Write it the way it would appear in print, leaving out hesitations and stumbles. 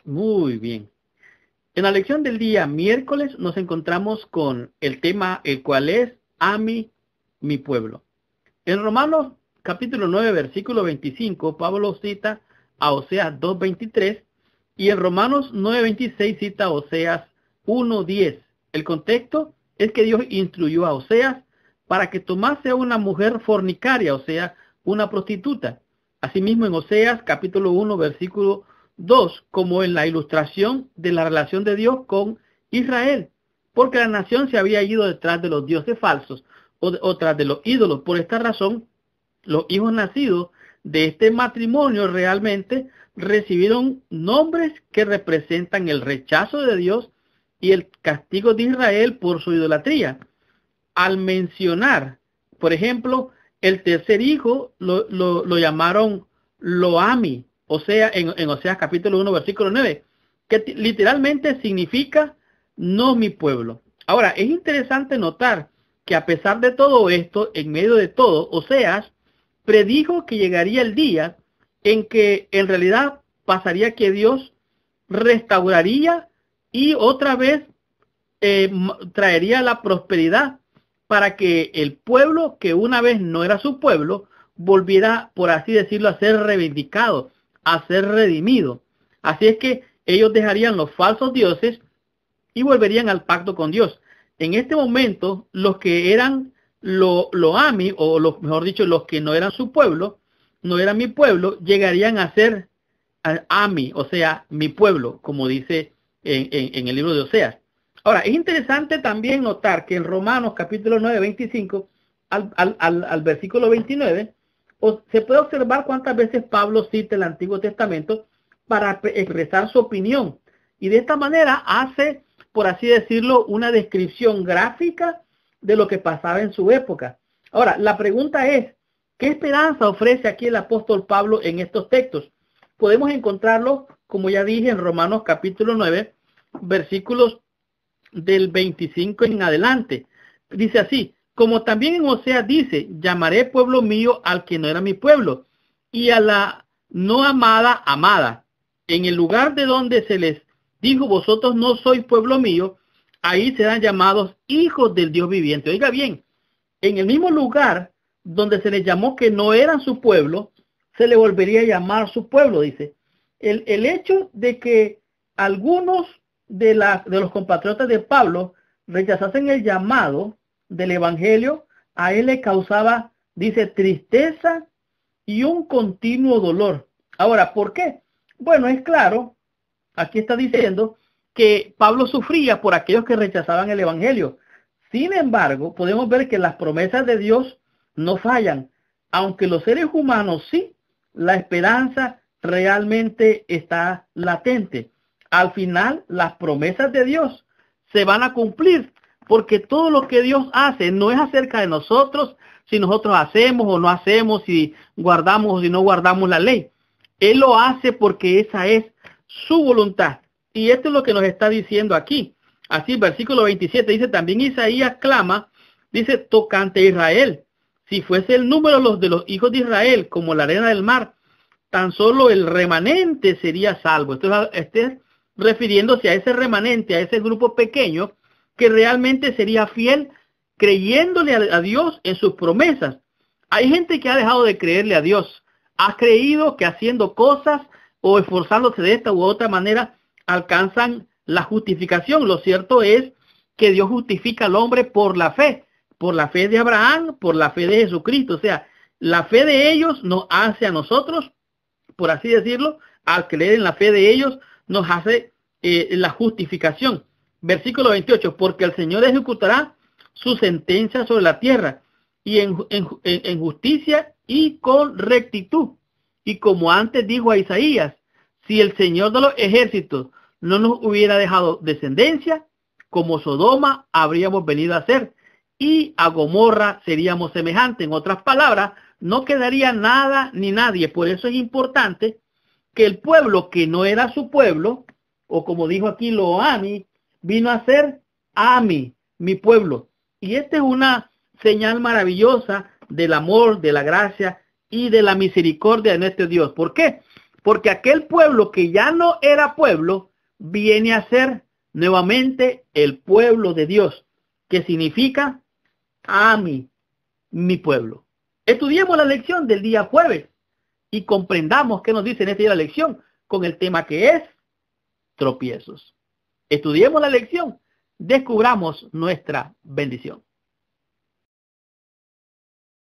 Muy bien. En la lección del día miércoles nos encontramos con el tema, el cual es a mi pueblo. En Romanos capítulo 9, versículo 25, Pablo cita a Oseas 2:23 y en Romanos 9:26 cita a Oseas 1:10. El contexto es que Dios instruyó a Oseas para que tomase a una mujer fornicaria, o sea, una prostituta. Asimismo en Oseas capítulo 1, versículo 2, como en la ilustración de la relación de Dios con Israel, porque la nación se había ido detrás de los dioses falsos o tras de los ídolos. Por esta razón, los hijos nacidos de este matrimonio realmente recibieron nombres que representan el rechazo de Dios y el castigo de Israel por su idolatría. Al mencionar, por ejemplo, el tercer hijo lo llamaron Loami, o sea, en Oseas capítulo 1, versículo 9, que literalmente significa no mi pueblo. Ahora, es interesante notar que a pesar de todo esto, en medio de todo, Oseas predijo que llegaría el día en que en realidad pasaría que Dios restauraría y otra vez traería la prosperidad para que el pueblo que una vez no era su pueblo volviera, por así decirlo, a ser reivindicado, a ser redimido. Así es que ellos dejarían los falsos dioses y volverían al pacto con Dios. En este momento, los que eran lo ami, o mejor dicho, los que no eran su pueblo, no eran mi pueblo, llegarían a ser ami, o sea, mi pueblo, como dice en el libro de Oseas. Ahora, es interesante también notar que en Romanos capítulo 9, 25 al versículo 29, se puede observar cuántas veces Pablo cita el Antiguo Testamento para expresar su opinión. Y de esta manera hace, por así decirlo, una descripción gráfica de lo que pasaba en su época. Ahora, la pregunta es, ¿qué esperanza ofrece aquí el apóstol Pablo en estos textos? Podemos encontrarlo, como ya dije, en Romanos capítulo 9, versículos del 25 en adelante. Dice así, como también en Oseas dice, llamaré pueblo mío al que no era mi pueblo, y a la no amada, amada. En el lugar de donde se les dijo, vosotros no sois pueblo mío, ahí serán llamados hijos del Dios viviente. Oiga bien, en el mismo lugar donde se les llamó que no eran su pueblo, se le volvería a llamar su pueblo, dice. El hecho de que algunos de los compatriotas de Pablo rechazasen el llamado del evangelio, a él le causaba, dice, tristeza y un continuo dolor. Ahora, ¿por qué? Bueno, es claro, aquí está diciendo que Pablo sufría por aquellos que rechazaban el evangelio. Sin embargo, podemos ver que las promesas de Dios no fallan. Aunque los seres humanos sí, la esperanza realmente está latente. Al final, las promesas de Dios se van a cumplir, porque todo lo que Dios hace no es acerca de nosotros, si nosotros hacemos o no hacemos, si guardamos o si no guardamos la ley. Él lo hace porque esa es su voluntad. Y esto es lo que nos está diciendo aquí. Así, versículo 27 dice, también Isaías clama, dice, tocante a Israel. Si fuese el número de los hijos de Israel como la arena del mar, tan solo el remanente sería salvo. Esto es refiriéndose a ese remanente, a ese grupo pequeño que realmente sería fiel creyéndole a Dios en sus promesas. Hay gente que ha dejado de creerle a Dios. Ha creído que haciendo cosas o esforzándose de esta u otra manera alcanzan la justificación. Lo cierto es que Dios justifica al hombre por la fe de Abraham, por la fe de Jesucristo. O sea, la fe de ellos nos hace a nosotros, por así decirlo, al creer en la fe de ellos, nos hace la justificación. Versículo 28, porque el Señor ejecutará su sentencia sobre la tierra y en justicia y con rectitud. Y como antes dijo a Isaías, si el Señor de los ejércitos no nos hubiera dejado descendencia, como Sodoma habríamos venido a ser, y a Gomorra seríamos semejantes. En otras palabras, no quedaría nada ni nadie. Por eso es importante que el pueblo que no era su pueblo, o como dijo aquí Loami, vino a ser Ami, mi pueblo. Y esta es una señal maravillosa del amor, de la gracia y de la misericordia de nuestro Dios. ¿Por qué? Porque aquel pueblo que ya no era pueblo, viene a ser nuevamente el pueblo de Dios, que significa mi pueblo. Estudiemos la lección del día jueves y comprendamos qué nos dice en este día la lección con el tema que es tropiezos. Estudiemos la lección, descubramos nuestra bendición.